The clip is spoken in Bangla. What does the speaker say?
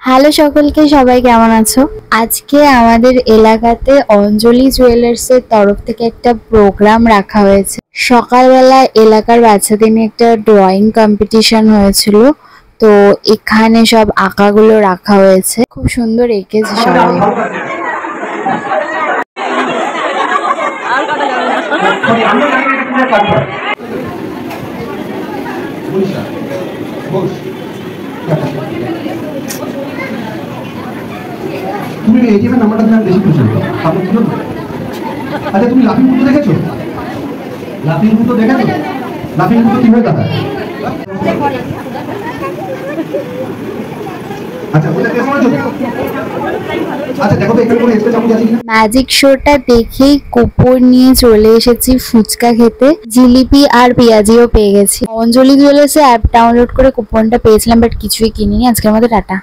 হ্যালো সকলকে, সবাই কেমন আছো? আজকে আমাদের এলাকাতে অঞ্জলি জুয়েলার্সের তরফ থেকে একটা প্রোগ্রাম রাখা হয়েছে। সকালবেলা এলাকার বাচ্চাদের নিয়ে একটা ড্রয়িং কম্পিটিশন হয়েছিল, তো এখানে সব আঁকাগুলো রাখা হয়েছে। খুব সুন্দর এঁকেছে সবাই। তুমি এটিএমের নাম্বারটা দিলাম বেশি খুশি হতো। তারপর কি হলো? আচ্ছা তুমি লাফিং বুদ্ধ দেখেছো? লাফিং বুদ্ধ দেখেছো? লাফিং বুদ্ধ কিভাবে দাঁড়ায়? আচ্ছা ওটা টেস্ট করেছো? আচ্ছা দেখো তো এখানে কোনো এক্সট্রা চামচ আছে কিনা? ম্যাজিক শোটা দেখেই কুপন নিয়ে চলে এসেছি ফুচকা খেতে। জিলিপি আর পেঁয়াজিও পেয়ে গেছি। অঞ্জলি জুয়েলার্সে অ্যাপ ডাউনলোড করে কুপনটা পেয়েছিলাম, বাট কিছুই কিনিনি। আজকের মতো টাটা।